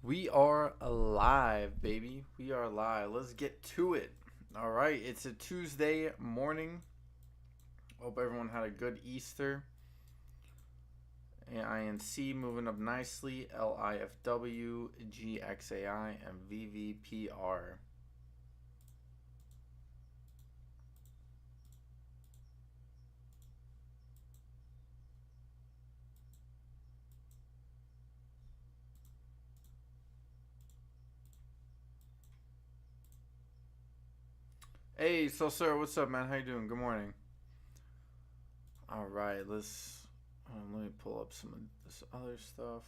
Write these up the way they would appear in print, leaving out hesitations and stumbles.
We are alive, baby. We are live. Let's get to it. All right, it's a Tuesday morning. Hope everyone had a good Easter. INC moving up nicely. LIFW, GXAI, and VVPR. Hey, so sir, what's up, man? How you doing? Good morning. All right, let me pull up some of this other stuff.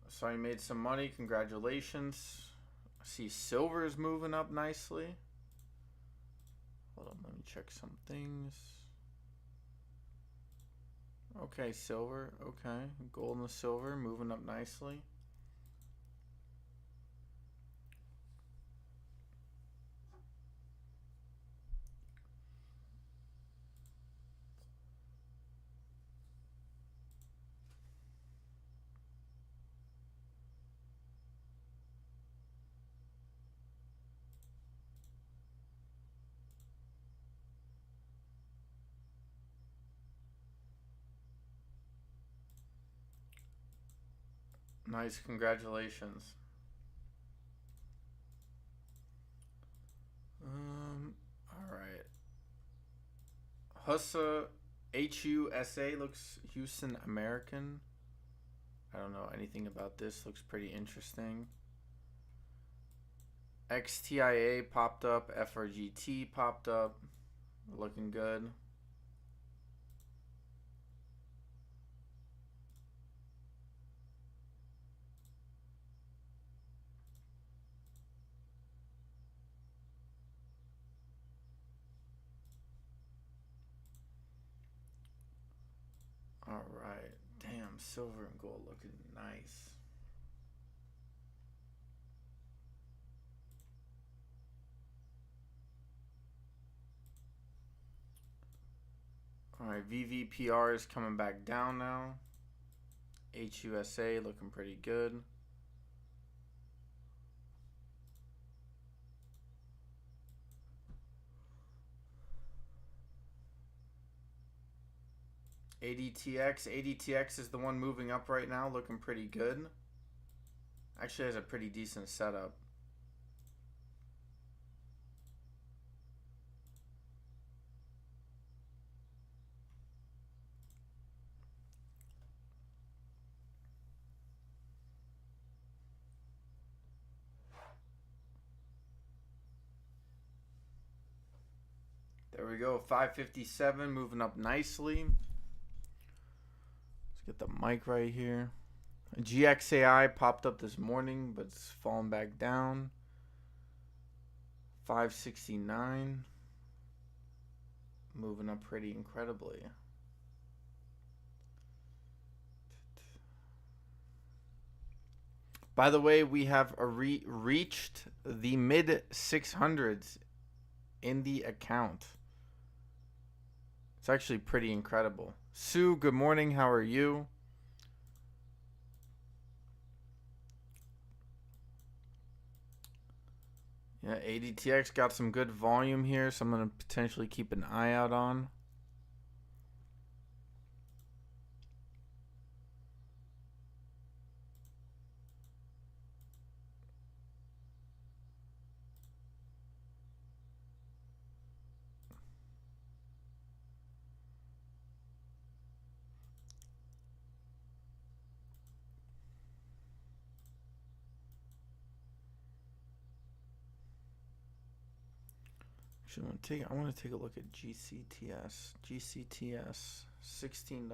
So you made some money. Congratulations. I see silver is moving up nicely. Hold on, let me check some things. Okay, silver. Okay, gold and silver moving up nicely. Nice, congratulations. All right. HUSA, HUSA looks Houston American. I don't know anything about this. Looks pretty interesting. XTIA popped up. FRGT popped up. Looking good. All right. Damn, silver and gold looking nice. All right, VVPR is coming back down now. HUSA looking pretty good. ADTX is the one moving up right now, looking pretty good. Actually has a pretty decent setup. There we go, 557 moving up nicely. Let's get the mic right here. GXAI popped up this morning, but it's fallen back down. 569 moving up pretty incredibly. By the way, we have reached the mid 600s in the account. It's actually pretty incredible. Sue, good morning. How are you? Yeah, ADTX got some good volume here, so I'm going to potentially keep an eye out on. Actually, I want to take a look at GCTS. GCTS, $16.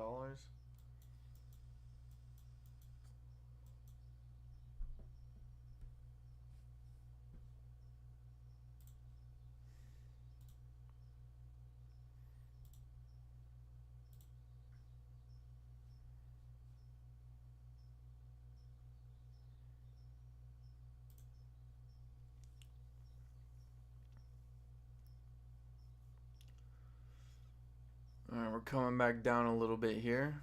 All right, we're coming back down a little bit here.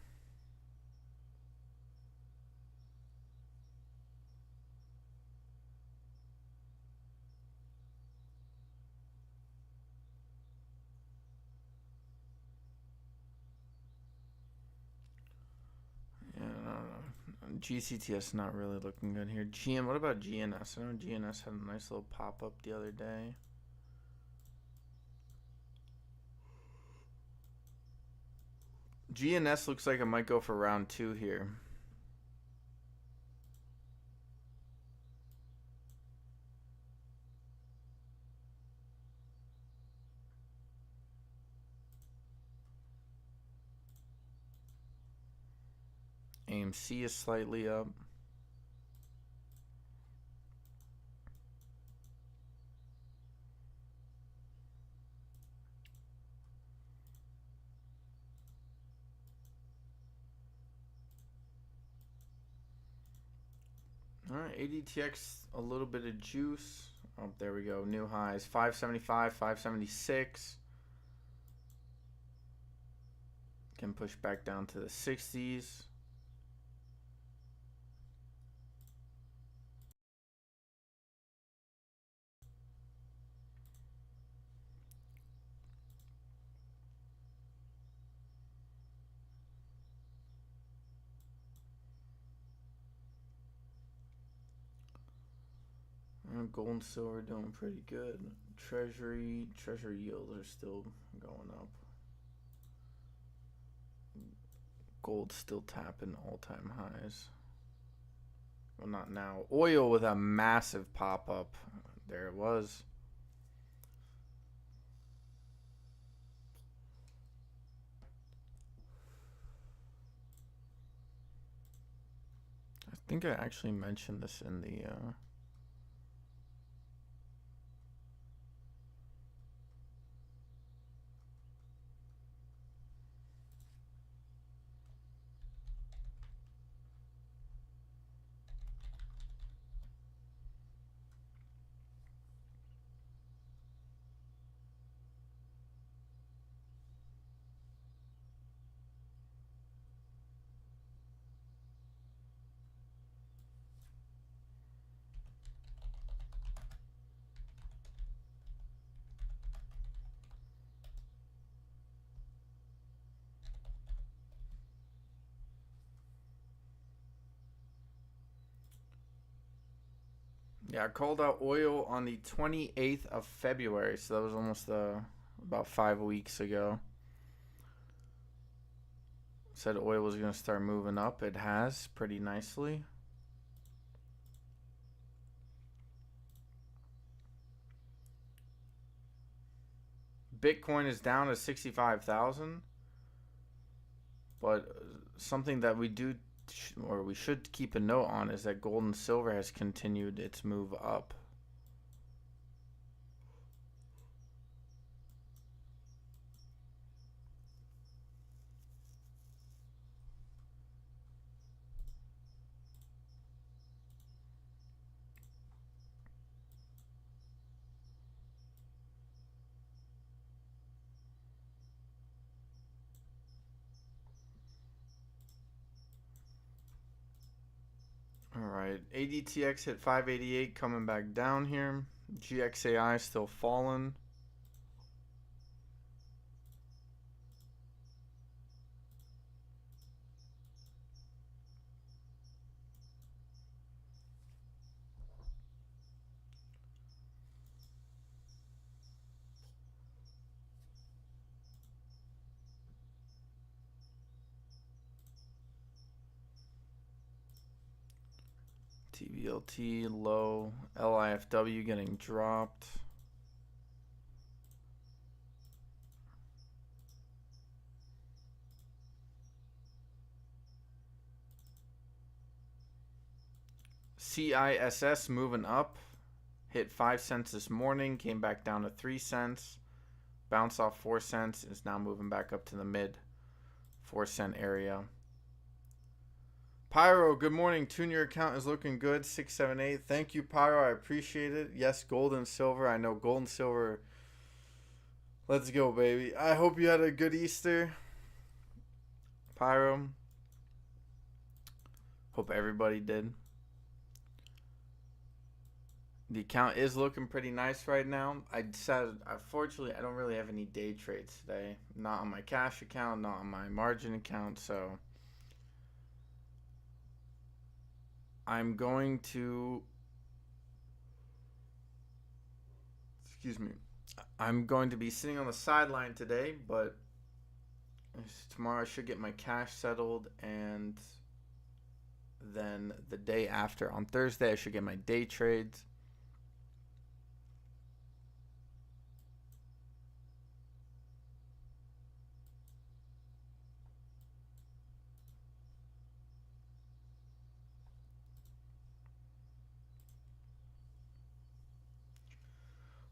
GCTS not really looking good here. What about GNS? I know GNS had a nice little pop-up the other day. GNS looks like it might go for round 2 here. AMC is slightly up. All right, ADTX, a little bit of juice. Oh, there we go. New highs, 575, 576. Can push back down to the 60s. Gold and silver doing pretty good. Treasury yields are still going up. Gold still tapping all-time highs. Well, not now. Oil with a massive pop-up. There it was. I think I actually mentioned this in the I called out oil on the 28th of February, so that was almost about 5 weeks ago. Said oil was going to start moving up. It has pretty nicely. Bitcoin is down to 65,000. But something that we should keep a note on is that gold and silver has continued its move up. Alright, ADTX hit 588, coming back down here. GXAI still falling. TBLT low. LIFW getting dropped. CISS moving up. Hit 5 cents this morning. Came back down to 3 cents. Bounced off 4 cents. Is now moving back up to the mid 4-cent area. Pyro, good morning. Tune your account is looking good. 678. Thank you, Pyro. I appreciate it. Yes, gold and silver. I know gold and silver. Let's go, baby. I hope you had a good Easter, Pyro. Hope everybody did. The account is looking pretty nice right now. Unfortunately, I don't really have any day trades today. Not on my cash account, not on my margin account, so I'm going to, excuse me, I'm going to be sitting on the sideline today, but tomorrow I should get my cash settled, and then the day after, on Thursday, I should get my day trades.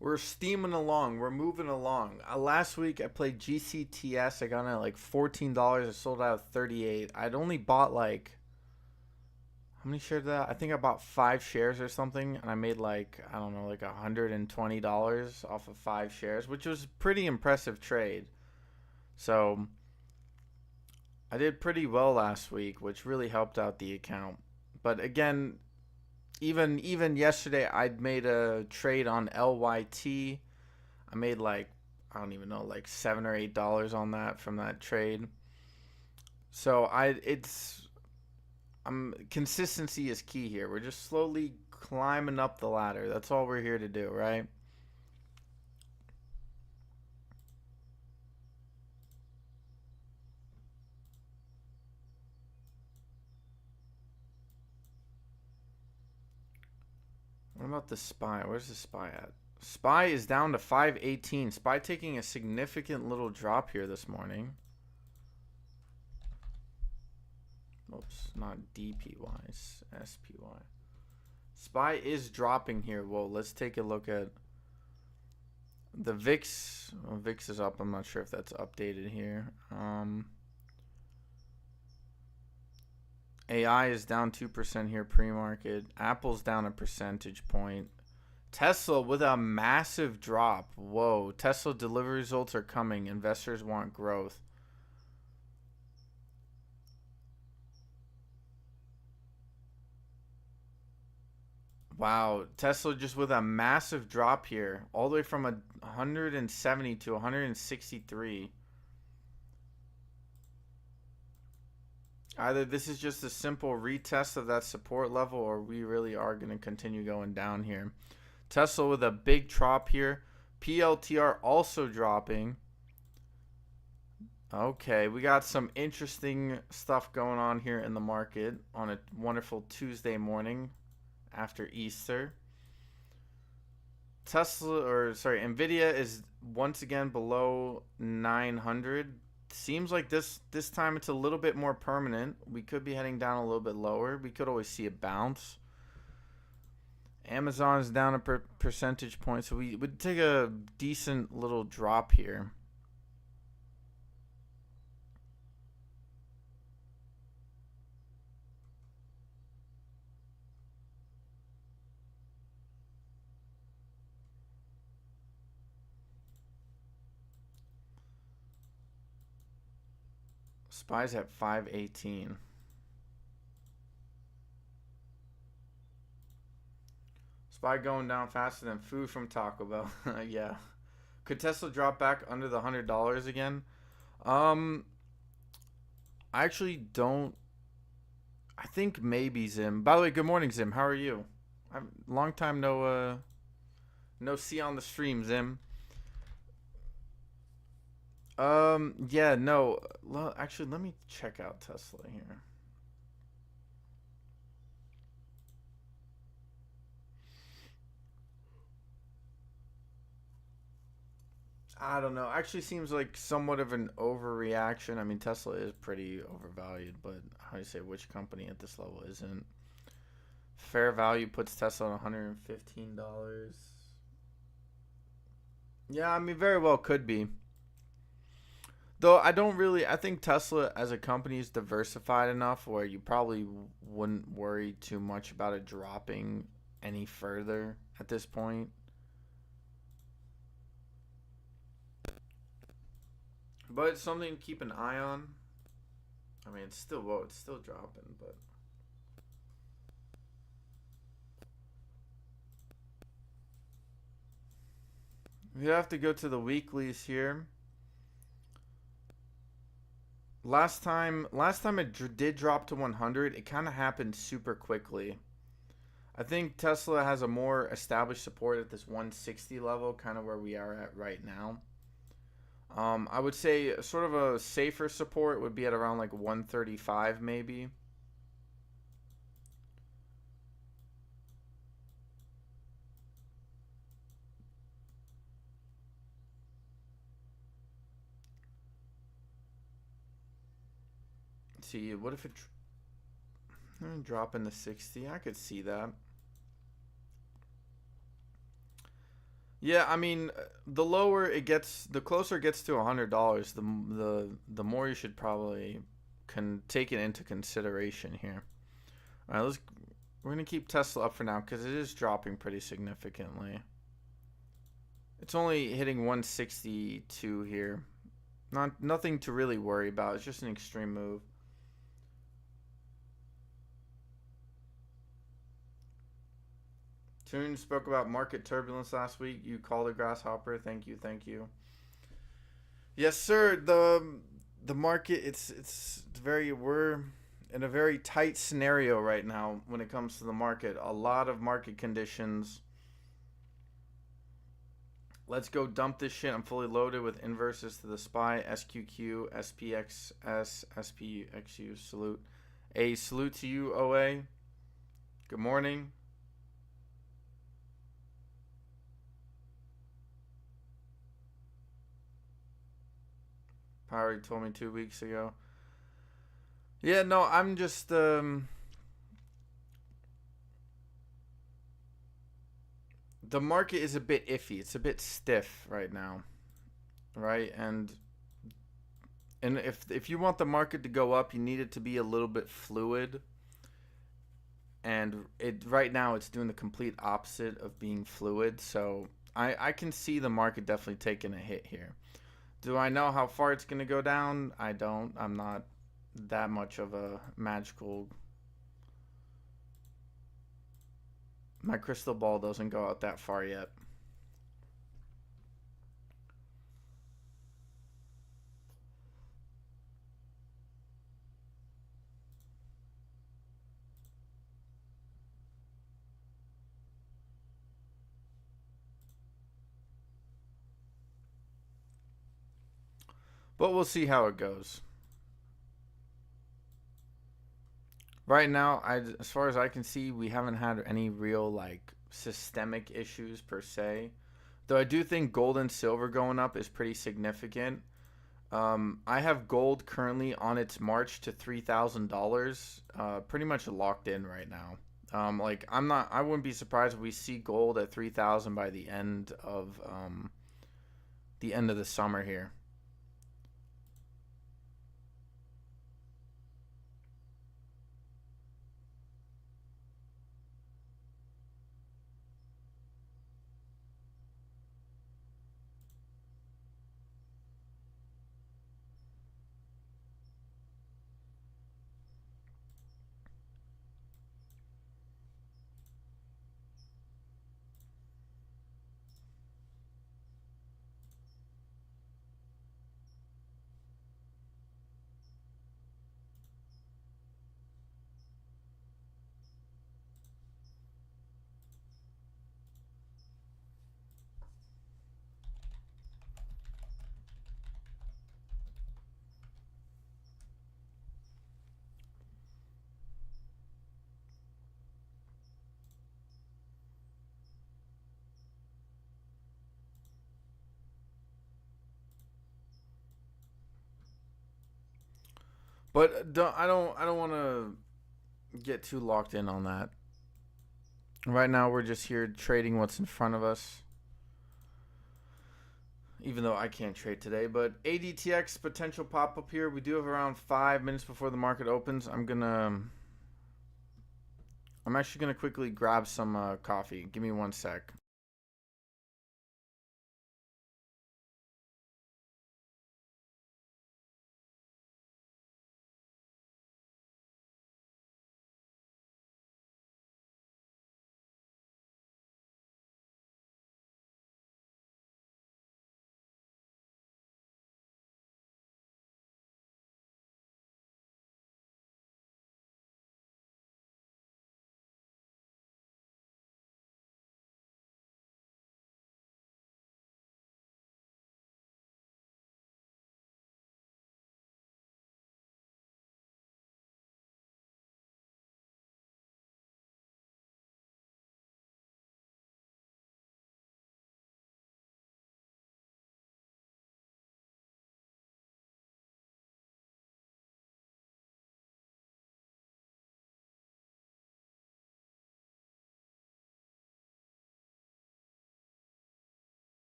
We're steaming along. We're moving along. Last week I played GCTS. I got in at like $14. I sold out at 38. I'd only bought like, how many shares of that? I think I bought 5 shares or something, and I made like, I don't know, like $120 off of 5 shares, which was a pretty impressive trade. So I did pretty well last week, which really helped out the account. But again, even yesterday, I'd made a trade on LYT. I made like, I don't even know, like $7 or $8 on that from that trade. So consistency is key here. We're just slowly climbing up the ladder. That's all we're here to do, right? What about the SPY? Where's the SPY at? SPY is down to 518. SPY taking a significant little drop here this morning. Oops, not DPY, SPY. SPY is dropping here. Well, let's take a look at the VIX. Well, VIX is up. I'm not sure if that's updated here. AI is down 2% here pre-market. Apple's down a percentage point. Tesla with a massive drop. Whoa. Tesla delivery results are coming. Investors want growth. Wow. Tesla just with a massive drop here. All the way from 170 to 163. Either this is just a simple retest of that support level, or we really are going to continue going down here. Tesla with a big drop here. PLTR also dropping. Okay, we got some interesting stuff going on here in the market on a wonderful Tuesday morning after Easter. Nvidia is once again below 900. Seems like this time it's a little bit more permanent. We could be heading down a little bit lower. We could always see a bounce. Amazon is down a percentage point, so we would take a decent little drop here. SPY's at 518. SPY going down faster than food from Taco Bell. Yeah. Could Tesla drop back under the $100 again? I actually don't. I think maybe Zim. By the way, good morning, Zim. How are you? Long time no see on the stream, Zim. Yeah, no. Actually, let me check out Tesla here. I don't know. Actually, seems like somewhat of an overreaction. I mean, Tesla is pretty overvalued, but how do you say which company at this level isn't? Fair value puts Tesla on $115. Yeah, I mean, very well could be. Though I think Tesla as a company is diversified enough where you probably wouldn't worry too much about it dropping any further at this point. But it's something to keep an eye on. I mean, it's still dropping, but we have to go to the weeklies here. Last time it did drop to 100. It kind of happened super quickly. I think Tesla has a more established support at this 160 level, kind of where we are at right now. I would say sort of a safer support would be at around like 135 maybe. Let's see, what if it drop in the 60? I could see that. Yeah, I mean, the lower it gets, the closer it gets to $100, the more you should probably take it into consideration here. All right, we're gonna keep Tesla up for now because it is dropping pretty significantly. It's only hitting 162 here. Nothing to really worry about. It's just an extreme move. Toon spoke about market turbulence last week. You called a grasshopper. Thank you, thank you. Yes, sir. The market, it's very, we're in a very tight scenario right now when it comes to the market. A lot of market conditions. Let's go dump this shit. I'm fully loaded with inverses to the SPY, SQQ, SPXS, SPXU. Salute. A salute to you, OA. Good morning. Power told me 2 weeks ago. Yeah, no, I'm just the market is a bit iffy. It's a bit stiff right now, right? And if you want the market to go up, you need it to be a little bit fluid. And it right now it's doing the complete opposite of being fluid. So I can see the market definitely taking a hit here. Do I know how far it's going to go down? I don't. I'm not that much of a magical. My crystal ball doesn't go out that far yet. But we'll see how it goes. Right now, as far as I can see, we haven't had any real like systemic issues per se. Though I do think gold and silver going up is pretty significant. I have gold currently on its march to $3,000, pretty much locked in right now. Like I wouldn't be surprised if we see gold at 3,000 by the end of the summer here. But I don't want to get too locked in on that. Right now, we're just here trading what's in front of us. Even though I can't trade today, but ADTX potential pop up here. We do have around 5 minutes before the market opens. I'm actually gonna quickly grab some coffee. Give me 1 sec.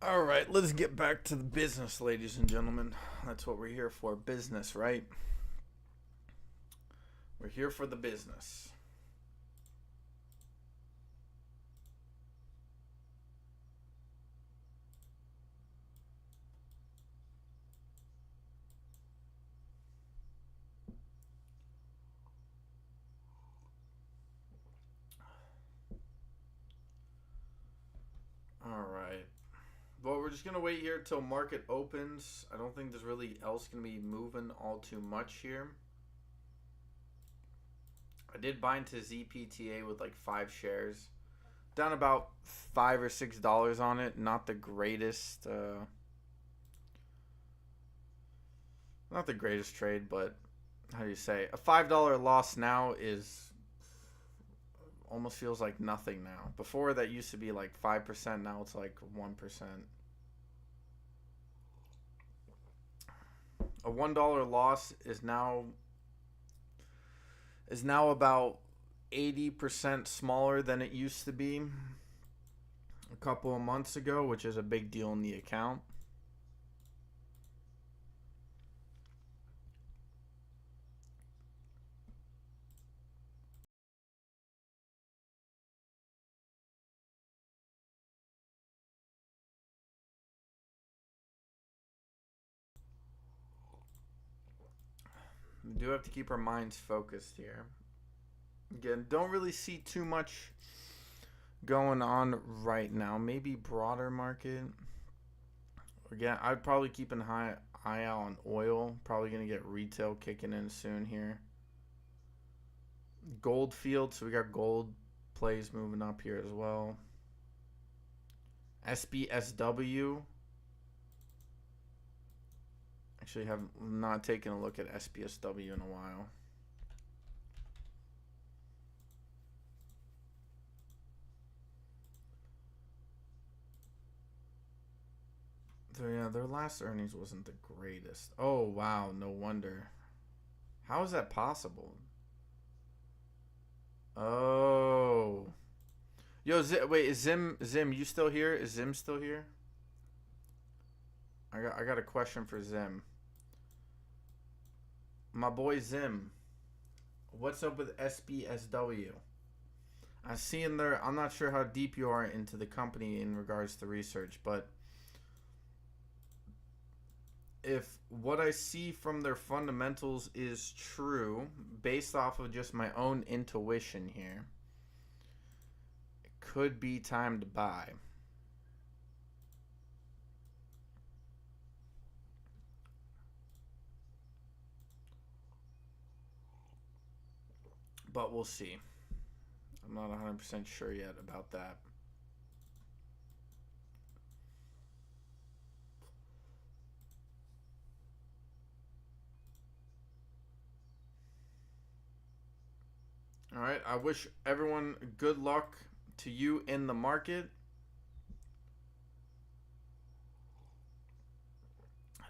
All right, let's get back to the business, ladies and gentlemen. That's what we're here for. Business, right? We're here for the business. All right. Well, we're just going to wait here till market opens. I don't think there's really else going to be moving all too much here. I did buy into ZPTA with like 5 shares. Down about $5 or $6 on it. Not the greatest not the greatest trade, but how do you say? A $5 loss now is almost feels like nothing now. Before that used to be like 5%, now it's like 1%. A $1 loss is now about 80% smaller than it used to be a couple of months ago, which is a big deal in the account. We do have to keep our minds focused here. Again, don't really see too much going on right now. Maybe broader market. Again, I'd probably keep an eye out on oil. Probably going to get retail kicking in soon here. Gold field, so we got gold plays moving up here as well. SBSW. Actually, have not taken a look at SBSW in a while. Their last earnings wasn't the greatest. Oh wow, no wonder. How is that possible? Oh, yo, wait, is Zim? You still here? Is Zim still here? I got a question for Zim. My boy Zim, what's up with SBSW? I see in there. I'm not sure how deep you are into the company in regards to research, but if what I see from their fundamentals is true, based off of just my own intuition here, it could be time to buy. But we'll see. I'm not 100% sure yet about that. All right. I wish everyone good luck to you in the market.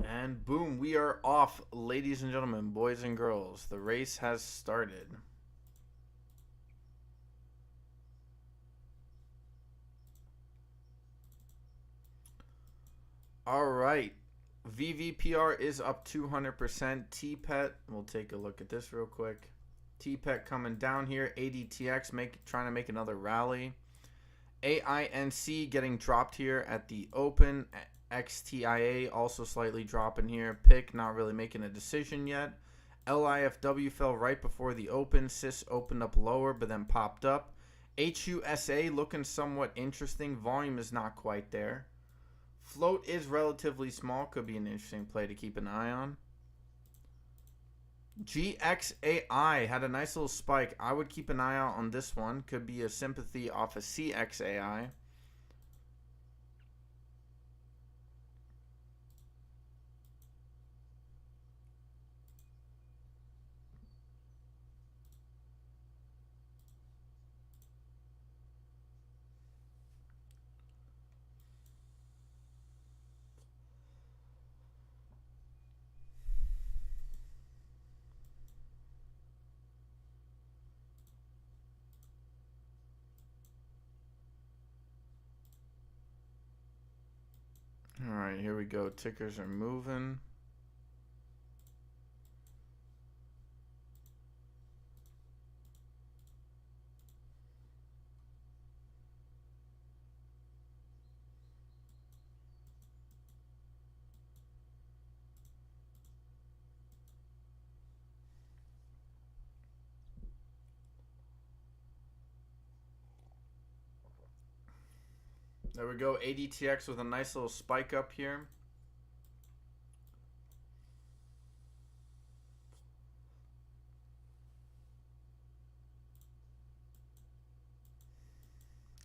And boom, we are off, ladies and gentlemen, boys and girls. The race has started. All right. VVPR is up 200%. TPET, we'll take a look at this real quick. TPET coming down here. ADTX trying to make another rally. AINC getting dropped here at the open. XTIA also slightly dropping here. PIC not really making a decision yet. LIFW fell right before the open. CIS opened up lower but then popped up. HUSA looking somewhat interesting. Volume is not quite there. Float is relatively small. Could be an interesting play to keep an eye on. GXAI had a nice little spike. I would keep an eye out on this one. Could be a sympathy off of CXAI. All right, here we go. Tickers are moving. There we go. ADTX with a nice little spike up here.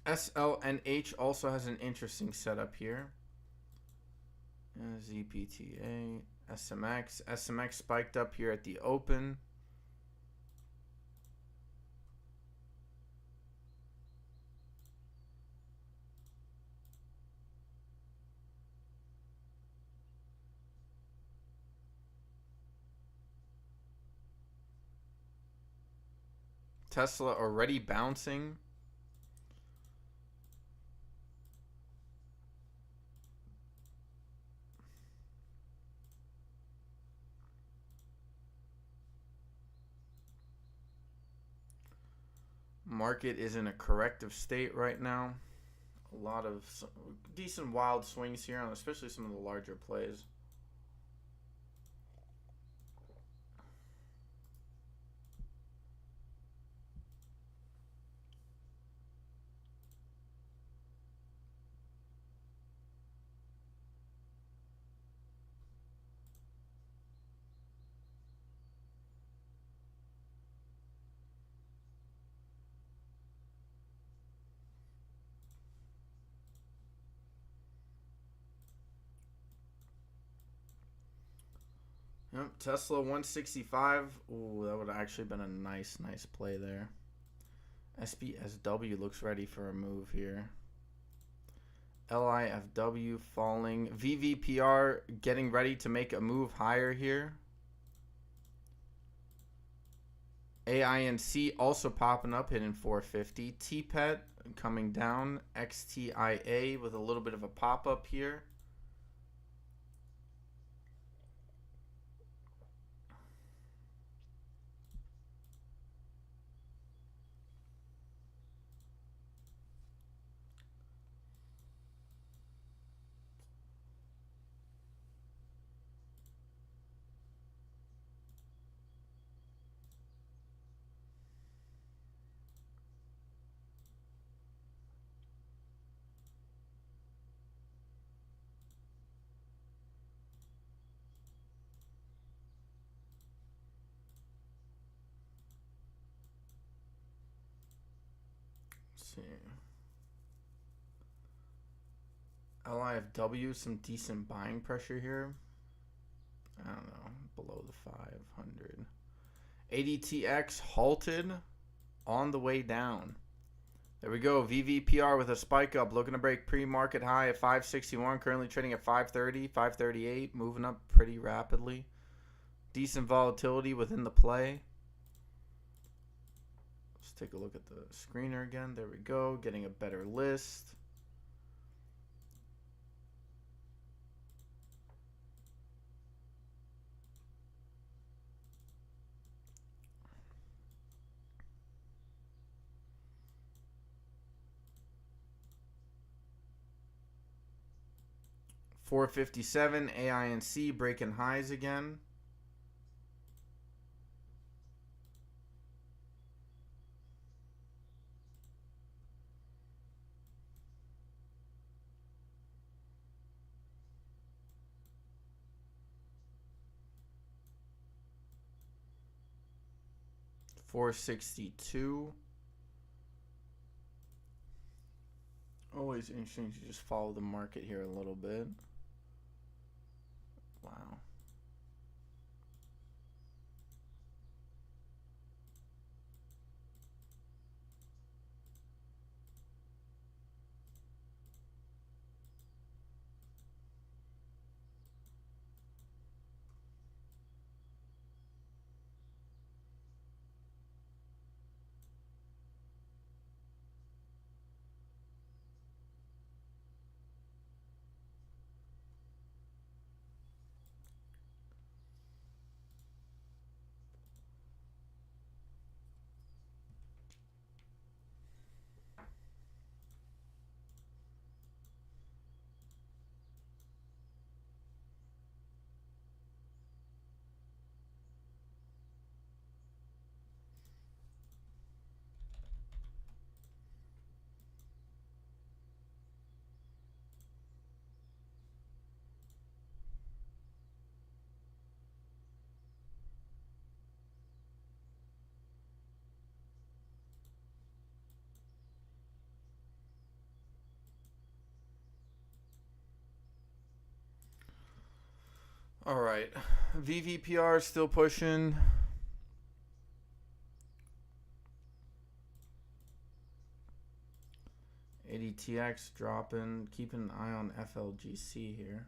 SLNH also has an interesting setup here. ZPTA, SMX. SMX spiked up here at the open. Tesla already bouncing. Market is in a corrective state right now. A lot of decent wild swings here, especially some of the larger plays. Yep, Tesla 165. Ooh, that would have actually been a nice play there. SBSW looks ready for a move here. LIFW falling. VVPR getting ready to make a move higher here. AINC also popping up, hitting 450. TPET coming down. XTIA with a little bit of a pop up here. Let's see. LIFW, some decent buying pressure here. I don't know, below the 500. ADTX halted on the way down. There we go. VVPR with a spike up, looking to break pre-market high at 561. Currently trading at 530, 538, moving up pretty rapidly. Decent volatility within the play. Let's take a look at the screener again. There we go. Getting a better list. $457 AINC breaking highs again. $462. Always interesting to just follow the market here a little bit. Wow. All right. VVPR still pushing. ADTX dropping. Keeping an eye on FLGC here.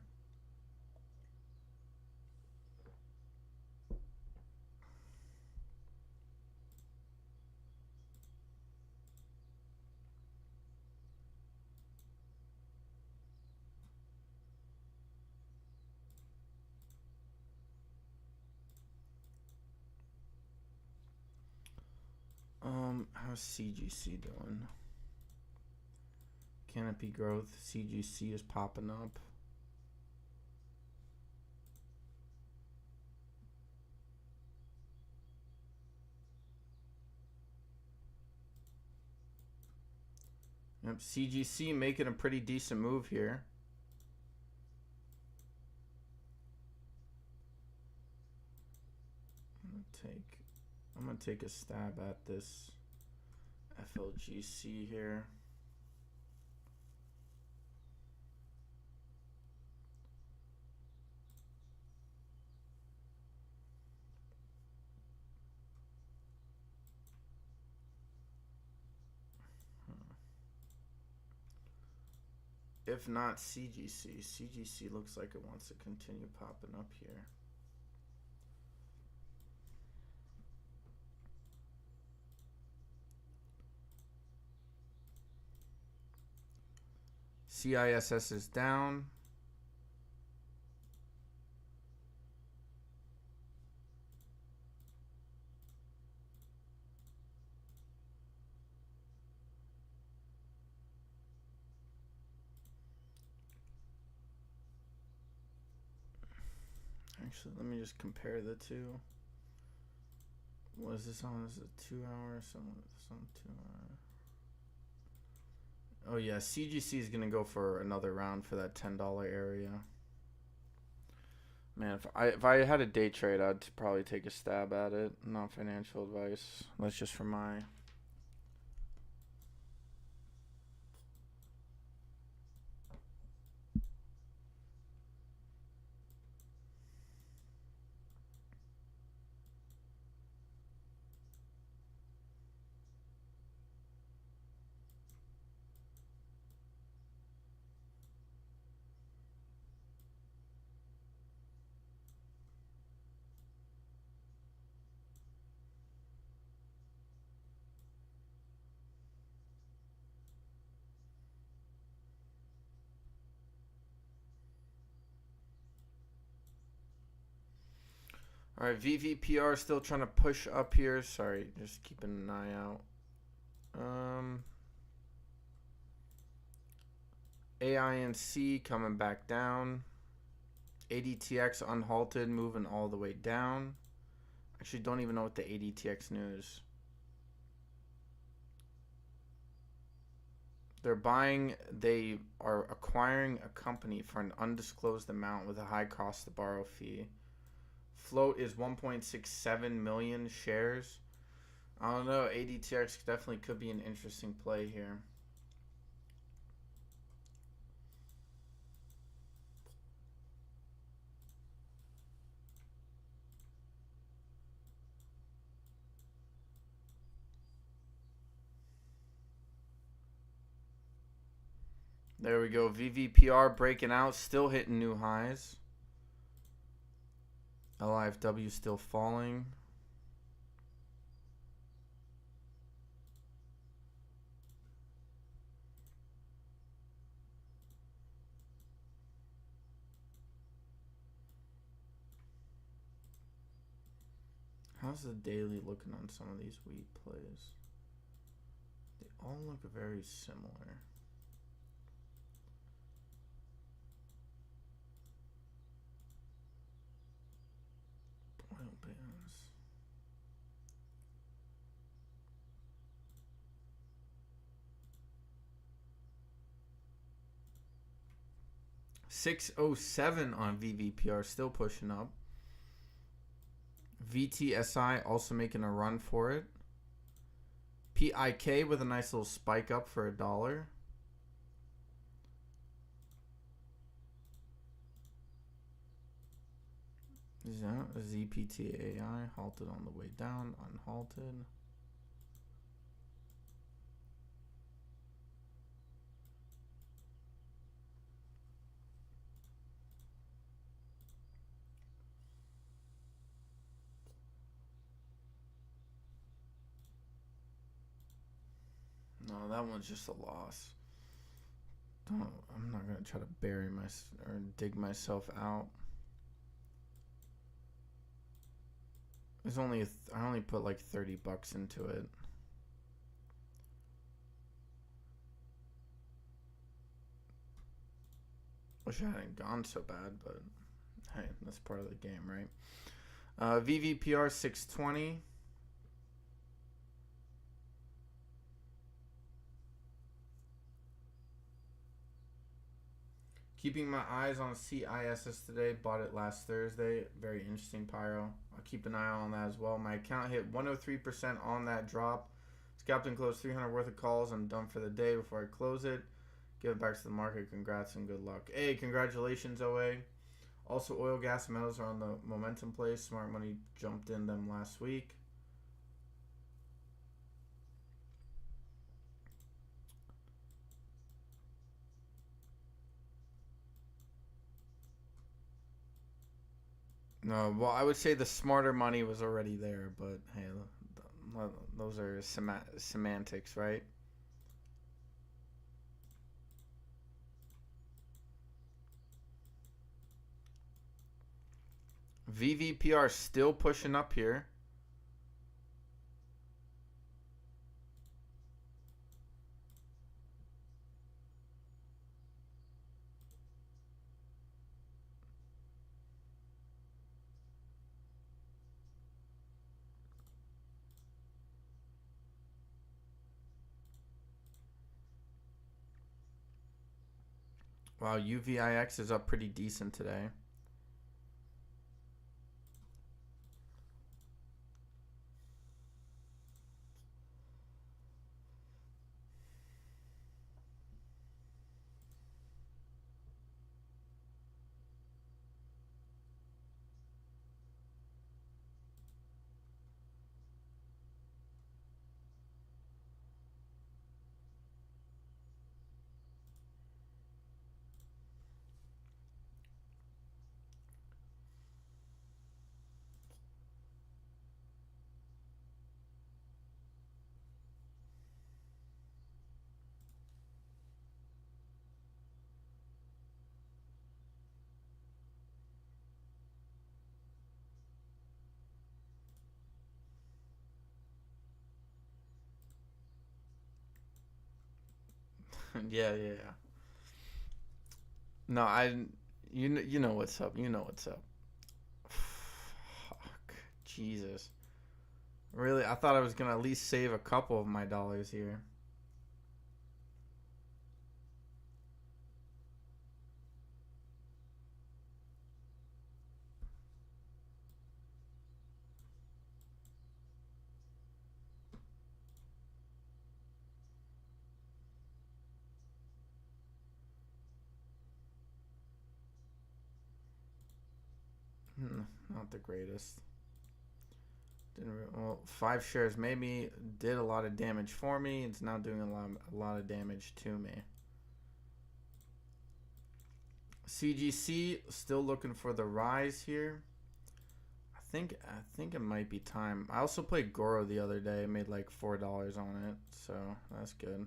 How's CGC doing? Canopy growth. CGC is popping up. Yep, CGC making a pretty decent move here. I'm gonna take a stab at this FLGC here. If not CGC, CGC looks like it wants to continue popping up here. CISS is down. Actually, let me just compare the two. What is this on? Is it 2 hour? Some 2 hour. Oh yeah, CGC is gonna go for another round for that $10 area. Man, if I had a day trade, I'd probably take a stab at it. Not financial advice. That's just for my. All right, VVPR still trying to push up here. Sorry, just keeping an eye out. AINC coming back down. ADTX unhalted, moving all the way down. Actually, don't even know what the ADTX news. They are acquiring a company for an undisclosed amount with a high cost to borrow fee. Float is 1.67 million shares. I don't know. ADTX definitely could be an interesting play here. There we go. VVPR breaking out, still hitting new highs. LIFW still falling. How's the daily looking on some of these wheat plays? They all look very similar. Oil bands. $607 on VVPR, still pushing up. VTSI also making a run for it. PIK with a nice little spike up for $1. ZPTAI halted on the way down, unhalted. No, that one's just a loss. I'm not gonna try to bury or dig myself out. There's only I only put like $30 into it. Wish I hadn't gone so bad, but hey, that's part of the game, right? VVPR 620. Keeping my eyes on CISS today. Bought it last Thursday. Very interesting, Pyro. I'll keep an eye on that as well. My account hit 103% on that drop. Scalped and closed 300 worth of calls. I'm done for the day before I close it. Give it back to the market. Congrats and good luck. Hey, congratulations, OA. Also, oil, gas, and metals are on the momentum play. Smart money jumped in them last week. No, well, I would say the smarter money was already there, but hey, those are semantics, right? VVPR still pushing up here. Wow, UVIX is up pretty decent today. Yeah. No, you know what's up. You know what's up. Fuck, Jesus. Really, I thought I was gonna at least save a couple of my dollars here. Not the greatest. Well, 5 shares maybe did a lot of damage for me. It's now doing a lot of damage to me. CGC still looking for the rise here. I think it might be time. I also played Goro the other day. Made like $4 on it, so that's good.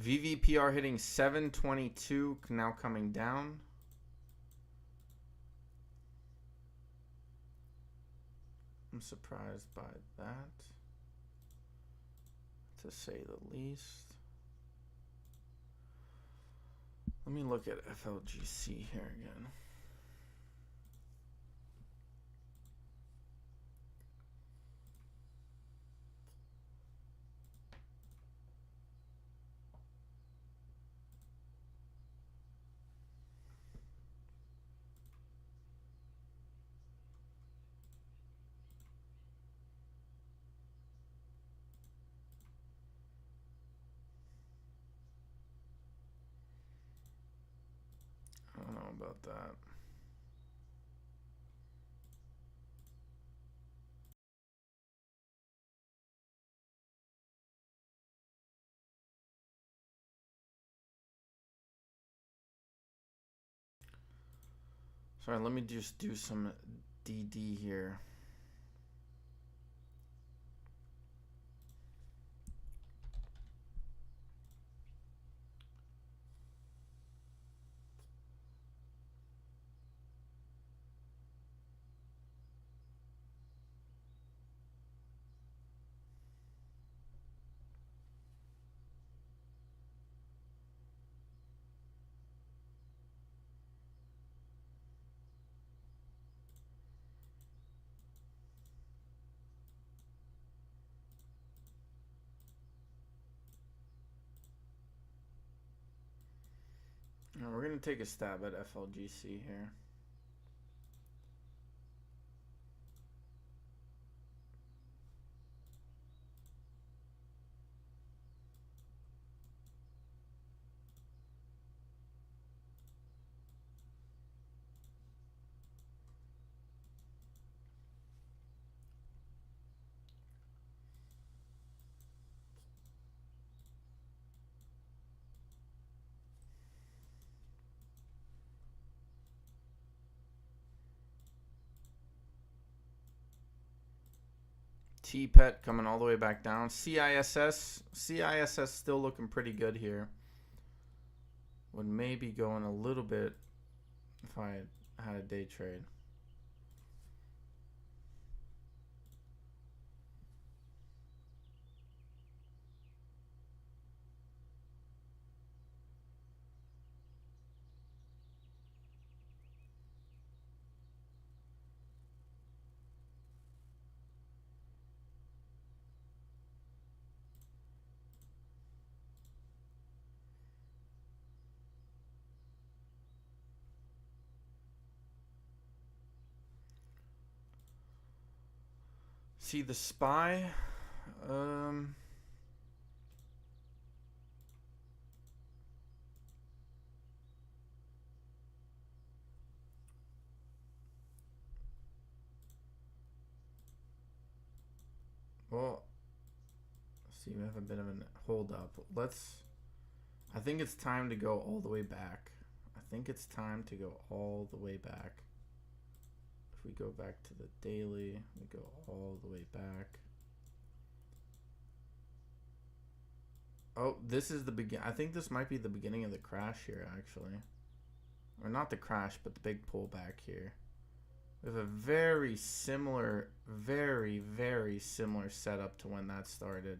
VVPR hitting 722, now coming down. I'm surprised by that, to say the least. Let me look at FLGC here again. about that. Sorry, let me just do some DD here. Now we're going to take a stab at FLGC here. T-PET coming all the way back down. CISS still looking pretty good here. Would maybe go in a little bit if I had a day trade. See the SPY. Well, see, we have a bit of a hold up. I think it's time to go all the way back. I think it's time to go all the way back. If we go back to the daily, we go all the way back. Oh, this is the begin. I think this might be the beginning of the crash here, actually. Or not the crash, but the big pullback here. We have a very similar setup to when that started.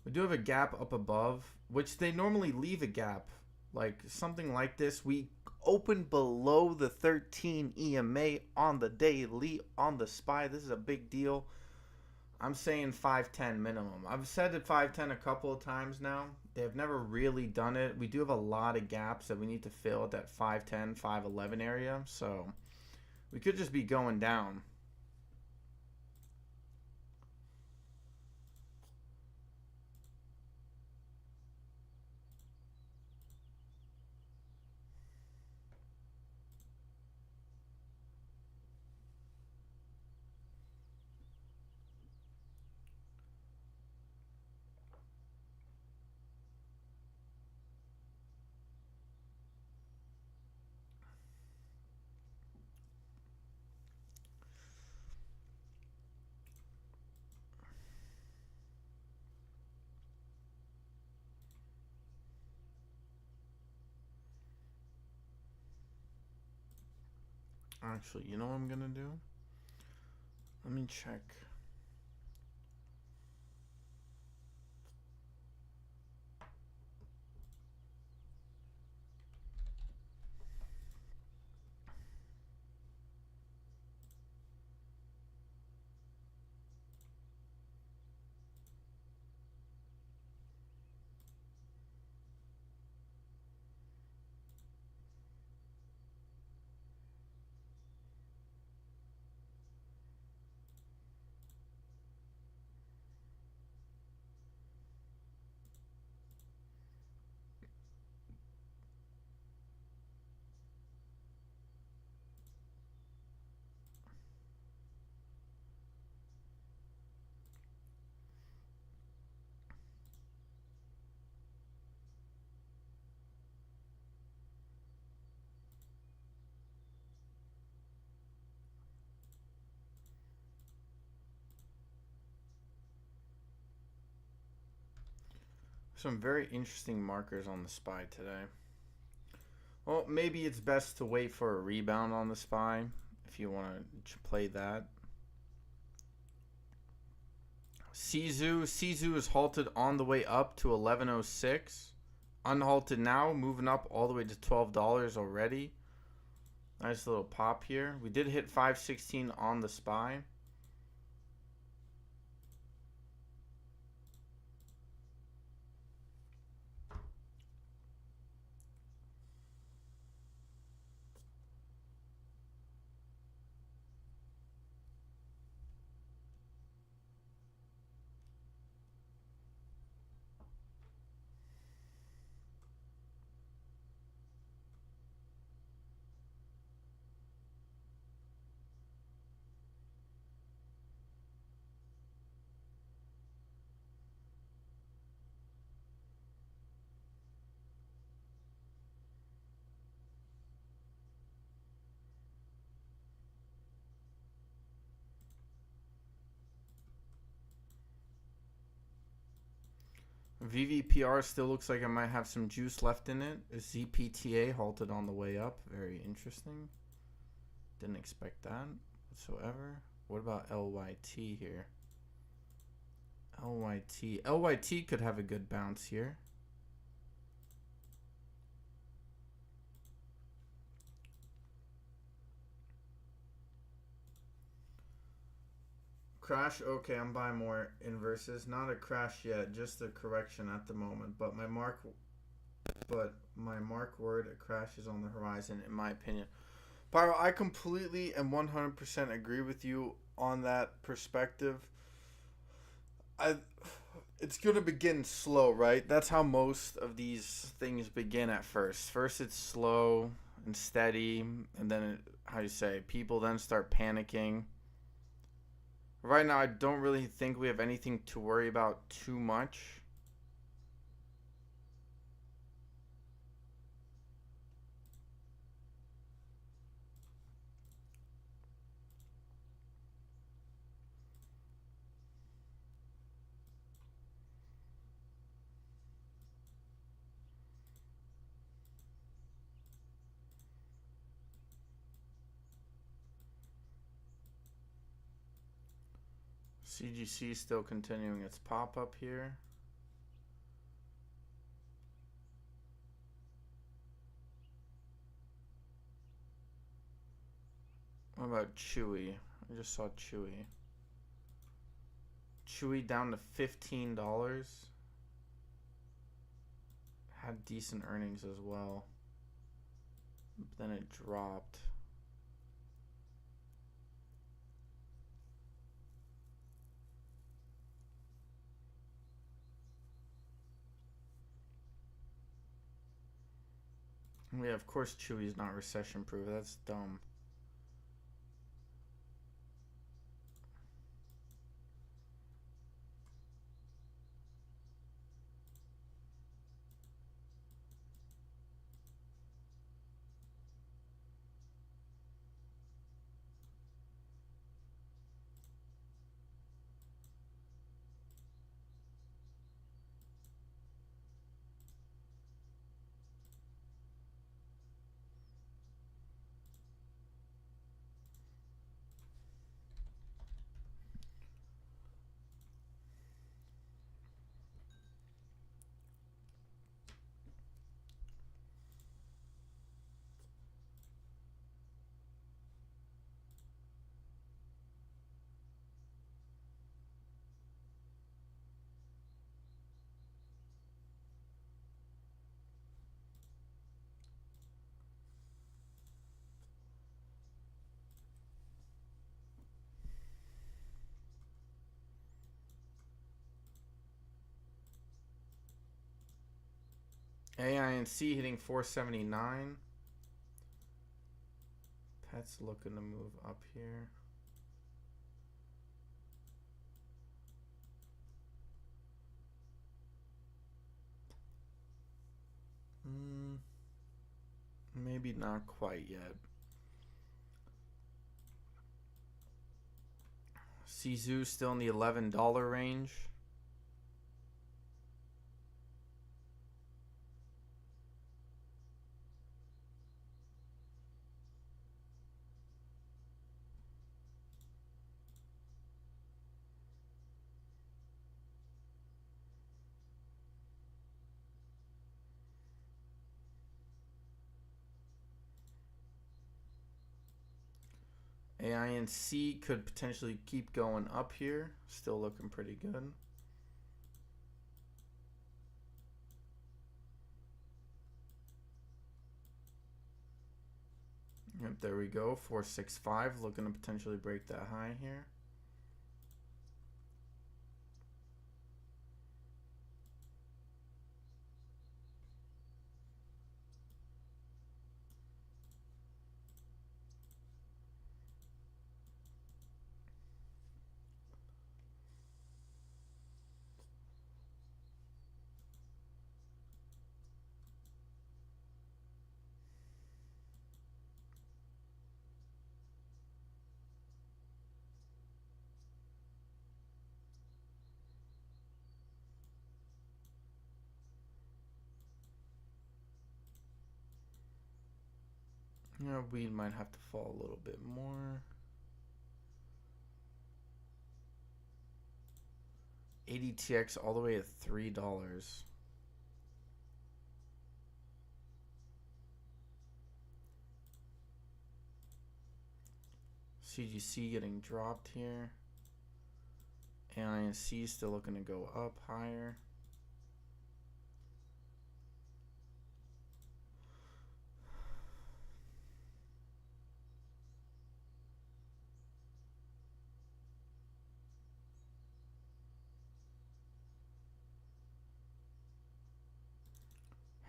We do have a gap up above, which they normally leave a gap. Like something like this. We open below the 13 EMA on the daily, on the SPY. This is a big deal. I'm saying 510 minimum. I've said it 510 a couple of times now. They have never really done it. We do have a lot of gaps that we need to fill at that 510, 511 area. So we could just be going down. Actually, you know what I'm going to do? Let me check. Some very interesting markers on the SPY today. Well, maybe it's best to wait for a rebound on the SPY if you want to play that. Sizu is halted on the way up to 1106. Unhalted now, moving up all the way to $12 already. Nice little pop here. We did hit 516 on the SPY. VVPR still looks like it might have some juice left in it. ZPTA halted on the way up. Very interesting. Didn't expect that whatsoever. What about LYT here? LYT could have a good bounce here. Crash, okay, I'm buying more inverses. Not a crash yet, just a correction at the moment. But my mark word, a crash is on the horizon, in my opinion. Pyro, I completely and 100% agree with you on that perspective. It's going to begin slow, right? That's how most of these things begin at first. First it's slow and steady, and then, people then start panicking. Right now, I don't really think we have anything to worry about too much. CGC still continuing its pop-up here. What about Chewy? I just saw Chewy. Chewy down to $15. Had decent earnings as well. Then it dropped. Yeah, of course Chewy's not recession proof. That's dumb. AINC hitting 479. Pet's looking to move up here. Maybe not quite yet. Sizu still in the $11 range. AINC could potentially keep going up here. Still looking pretty good. Yep, there we go. 465 looking to potentially break that high here. Yeah, we might have to fall a little bit more. 80TX all the way at $3. CGC getting dropped here. AINC still looking to go up higher.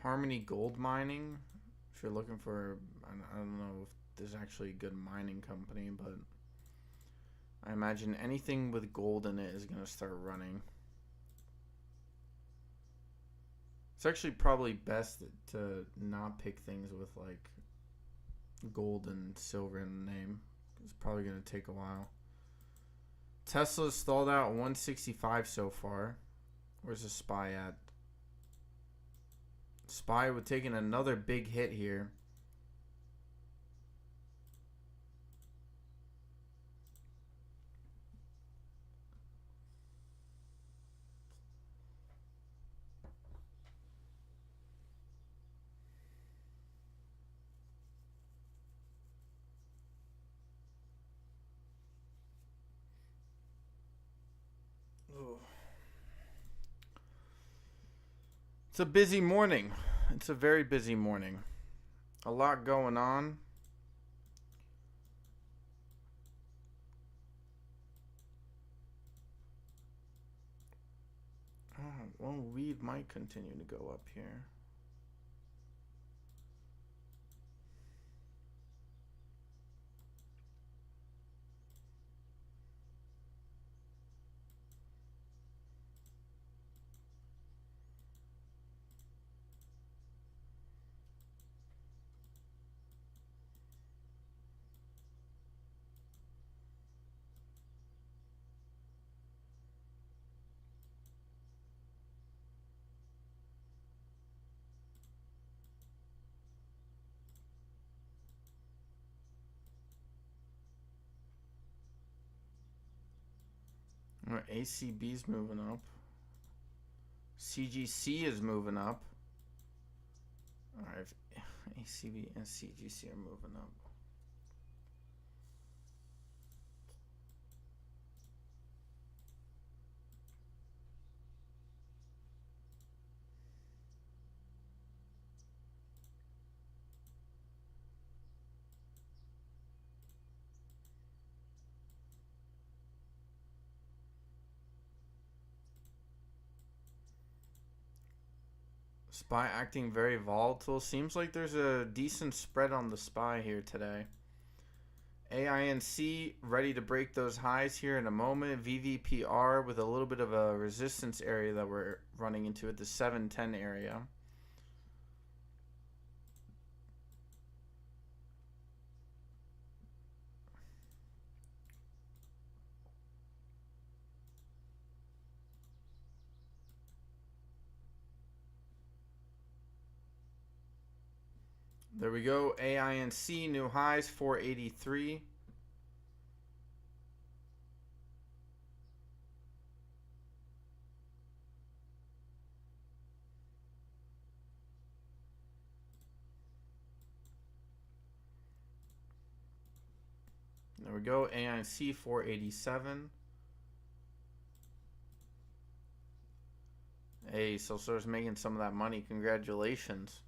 Harmony Gold Mining. If you're looking for, I don't know if there's actually a good mining company, but I imagine anything with gold in it is going to start running. It's actually probably best to not pick things with like gold and silver in the name. It's probably going to take a while. Tesla's stalled out 165 so far. Where's the SPY at? SPY with taking another big hit here. It's a busy morning. It's a very busy morning. A lot going on. Oh, well, weed might continue to go up here. ACB's moving up. CGC is moving up. Alright, ACB and CGC are moving up. SPY acting very volatile. Seems like there's a decent spread on the SPY here today. AINC ready to break those highs here in a moment. VVPR with a little bit of a resistance area that we're running into at the 710 area. There we go. AINC new highs 483. There we go. AIC 487. Hey, Silso's making some of that money. Congratulations.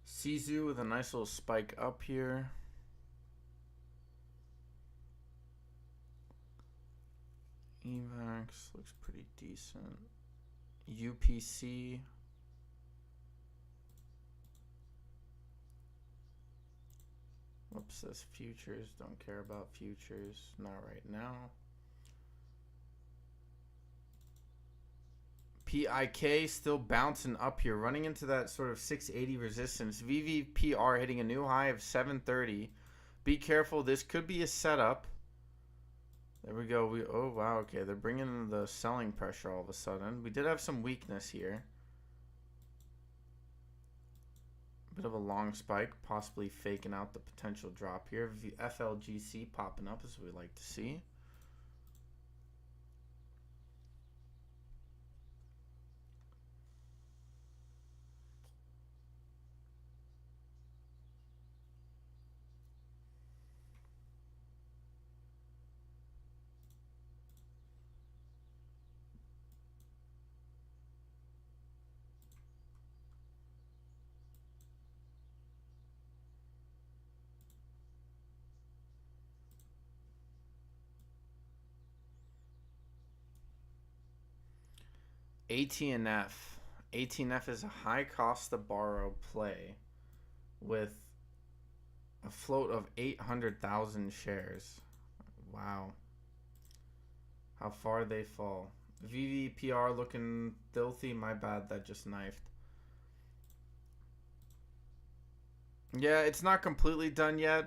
Sisu with a nice little spike up here. EVAX looks pretty decent. UPC. Whoops, this futures. Don't care about futures. Not right now. PIK still bouncing up here, running into that sort of 680 resistance. VVPR hitting a new high of 730. Be careful, this could be a setup. There we go. Oh wow, okay, they're bringing in the selling pressure all of a sudden. We did have some weakness here. A bit of a long spike, possibly faking out the potential drop here. FLGC popping up as we like to see. AT&F. AT&F is a high cost to borrow play with a float of 800,000 shares. Wow. How far they fall. VVPR looking filthy. My bad, that just knifed. Yeah, it's not completely done yet.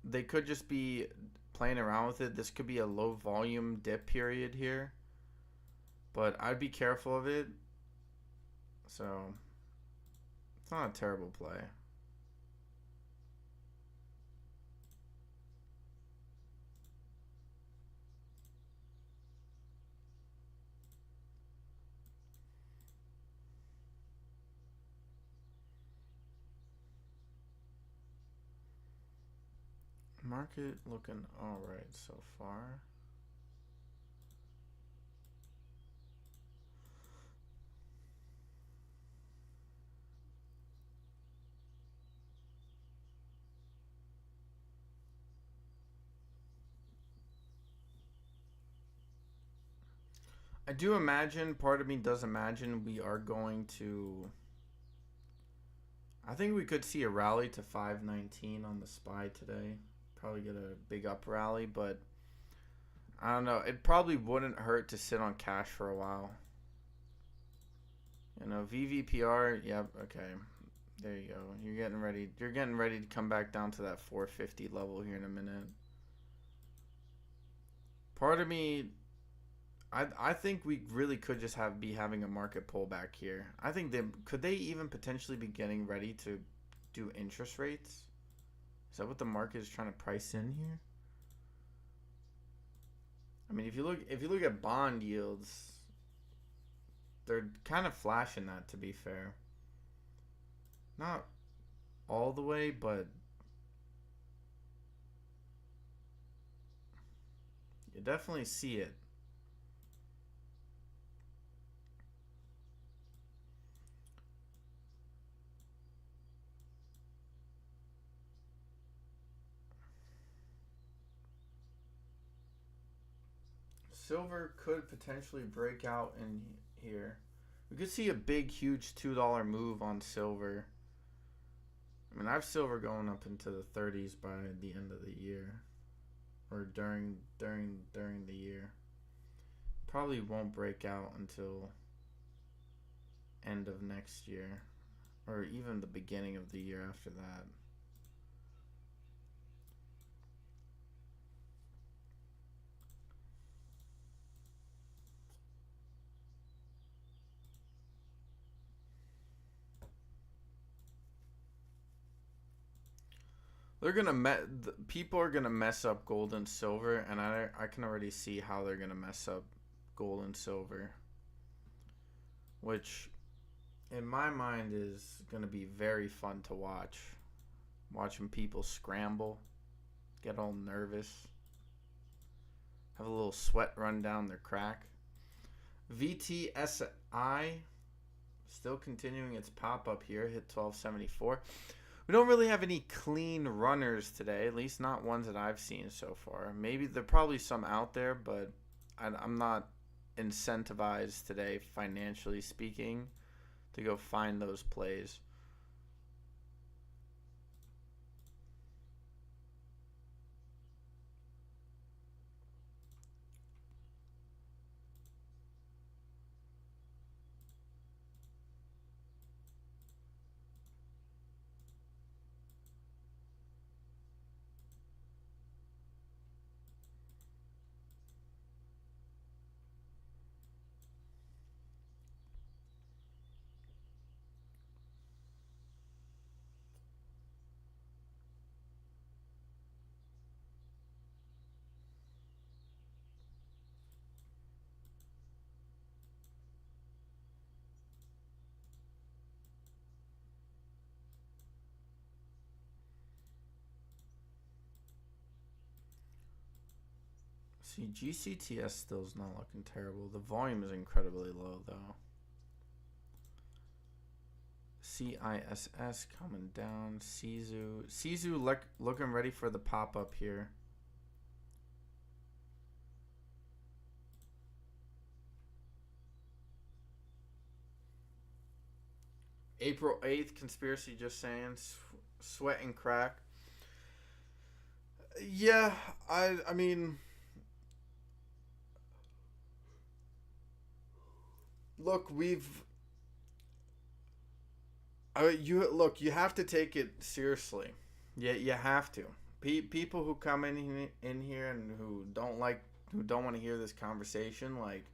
They could just be playing around with it. This could be a low volume dip period here. But I'd be careful of it. So, it's not a terrible play. Market looking alright so far. I do imagine, part of me does imagine we are going to... I think we could see a rally to 519 on the SPY today. Probably get a big up rally, but I don't know. It probably wouldn't hurt to sit on cash for a while. You know, VVPR, yep, okay. There you go. You're getting ready. You're getting ready to come back down to that 450 level here in a minute. Part of me, I think we really could just be having a market pullback here. I think could they even potentially be getting ready to do interest rates? Is that what the market is trying to price in here? I mean, if you look at bond yields, they're kind of flashing that, to be fair. Not all the way, but you definitely see it. Silver could potentially break out in here. We could see a big, huge $2 move on silver. I mean, I have silver going up into the 30s by the end of the year, or during the year. Probably won't break out until end of next year, or even the beginning of the year after that. People are gonna mess up gold and silver, and I can already see how they're gonna mess up gold and silver, which in my mind is gonna be very fun to watch. Watching people scramble, get all nervous, have a little sweat run down their crack. VTSI still continuing its pop up here, hit 1274. We don't really have any clean runners today, at least not ones that I've seen so far. Maybe there are probably some out there, but I'm not incentivized today, financially speaking, to go find those plays. See, GCTS still is not looking terrible. The volume is incredibly low, though. CISS coming down. Sizu looking ready for the pop-up here. April 8th, conspiracy just saying. Sweat and crack. Yeah, I mean... Look, you have to take it seriously. Yeah, you have to. People who come in here and who don't want to hear this conversation, like,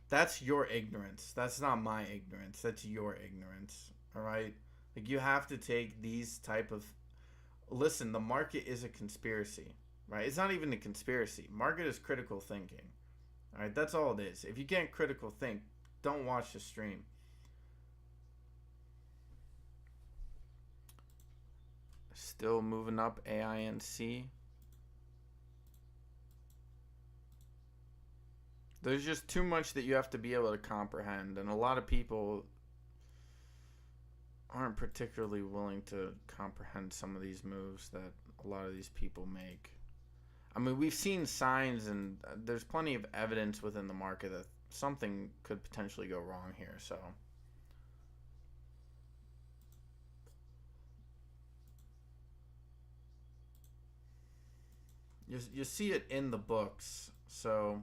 that's your ignorance. That's not my ignorance. That's your ignorance. All right? Like, you have to take these type of... Listen, the market is a conspiracy, right? It's not even a conspiracy. Market is critical thinking. All right? That's all it is. If you can't critical think, don't watch the stream. Still moving up, AINC. There's just too much that you have to be able to comprehend, and a lot of people aren't particularly willing to comprehend some of these moves that a lot of these people make. I mean, we've seen signs, and there's plenty of evidence within the market that something could potentially go wrong here, so... You see it in the books, so...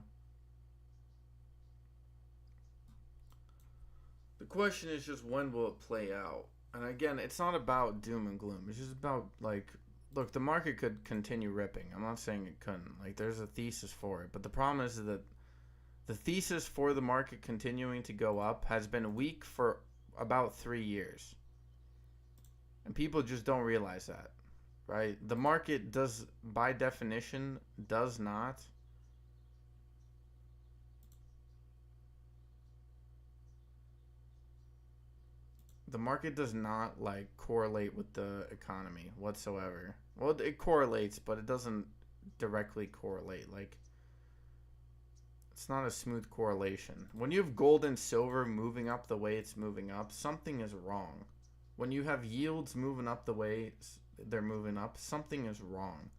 The question is just, when will it play out? And again, it's not about doom and gloom. It's just about, like... Look, the market could continue ripping. I'm not saying it couldn't. Like, there's a thesis for it. But the problem is that the thesis for the market continuing to go up has been weak for about 3 years. And people just don't realize that, right? The market does, by definition, does not like correlate with the economy whatsoever. Well, it correlates, but it doesn't directly correlate. Like, it's not a smooth correlation. When you have gold and silver moving up the way it's moving up, something is wrong. When you have yields moving up the way they're moving up, something is wrong.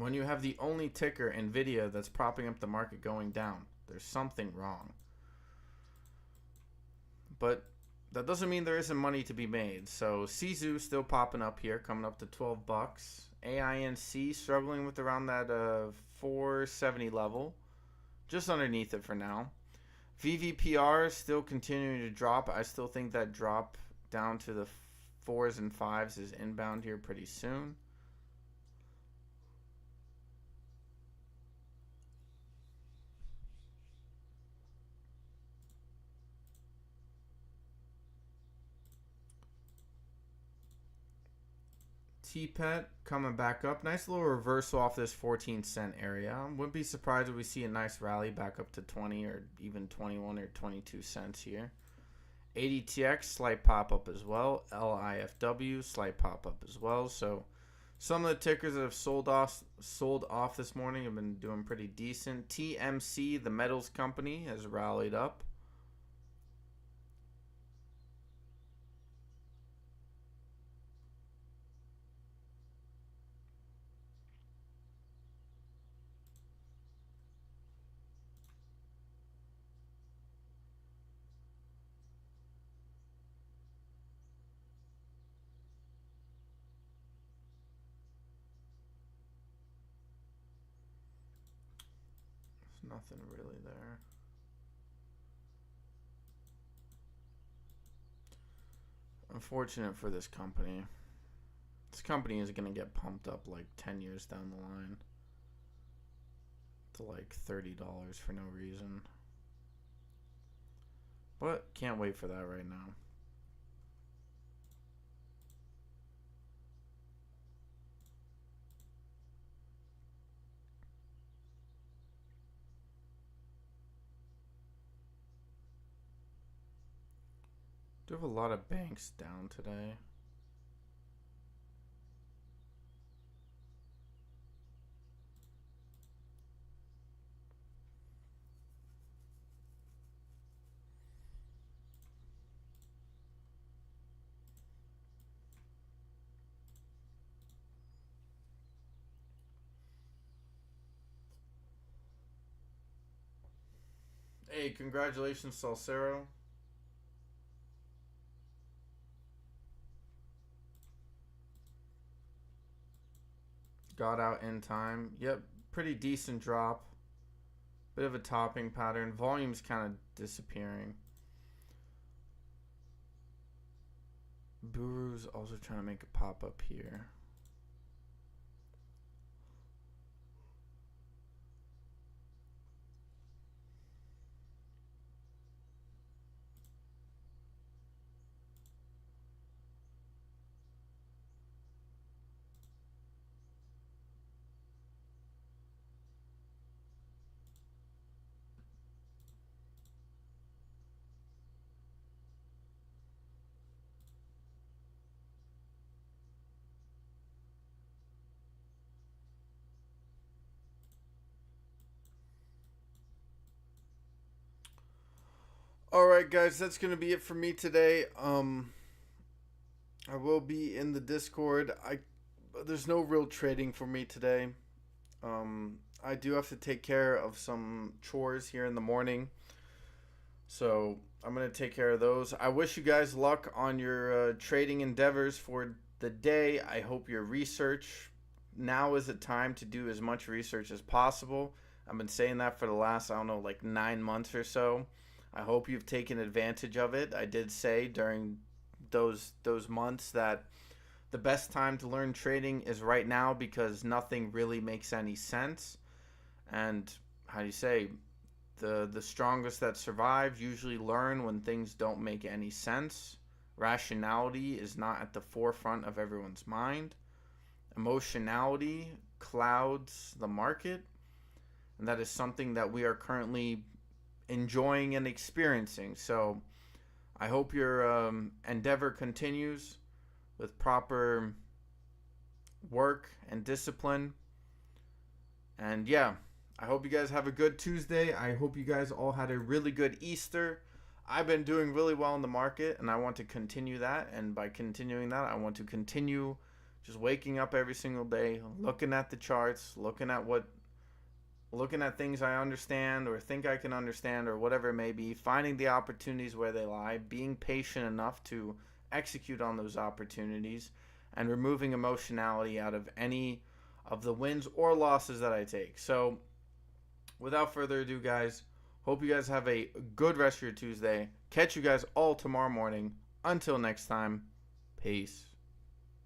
When you have the only ticker, Nvidia, that's propping up the market going down, there's something wrong. But that doesn't mean there isn't money to be made. So Sisu still popping up here, coming up to $12. AINC struggling with around that 470 level, just underneath it for now. VVPR still continuing to drop. I still think that drop down to the 4s and 5s is inbound here pretty soon. TPET coming back up. Nice little reversal off this 14-cent area. Wouldn't be surprised if we see a nice rally back up to 20 or even 21 or 22 cents here. ADTX, slight pop up as well. LIFW, slight pop up as well. So some of the tickers that have sold off this morning have been doing pretty decent. TMC, the metals company, has rallied up. There's nothing really there. Unfortunate for this company. This company is going to get pumped up like 10 years down the line to like $30 for no reason. But can't wait for that right now. Do have a lot of banks down today. Hey, congratulations, Salcero. Got out in time. Yep, pretty decent drop. Bit of a topping pattern. Volume's kind of disappearing. Buru's also trying to make a pop up here. Alright guys, that's gonna be it for me today. I will be in the Discord. There's no real trading for me today. I do have to take care of some chores here in the morning, so I'm gonna take care of those. I wish you guys luck on your trading endeavors for the day. I hope your research, now is the time to do as much research as possible. I've been saying that for the last, I don't know, like 9 months or so. I hope you've taken advantage of it. I did say during those months that the best time to learn trading is right now because nothing really makes any sense. And how do you say, the strongest that survive usually learn when things don't make any sense. Rationality is not at the forefront of everyone's mind. Emotionality clouds the market, and that is something that we are currently enjoying and experiencing. So I hope your endeavor continues with proper work and discipline. And yeah, I hope you guys have a good Tuesday. I hope you guys all had a really good Easter. I've been doing really well in the market, and I want to continue that. And by continuing that, I want to continue Just waking up every single day, looking at the charts, looking at things I understand or think I can understand or whatever it may be, finding the opportunities where they lie, being patient enough to execute on those opportunities, and removing emotionality out of any of the wins or losses that I take. So, without further ado, guys, hope you guys have a good rest of your Tuesday. Catch you guys all tomorrow morning. Until next time, peace.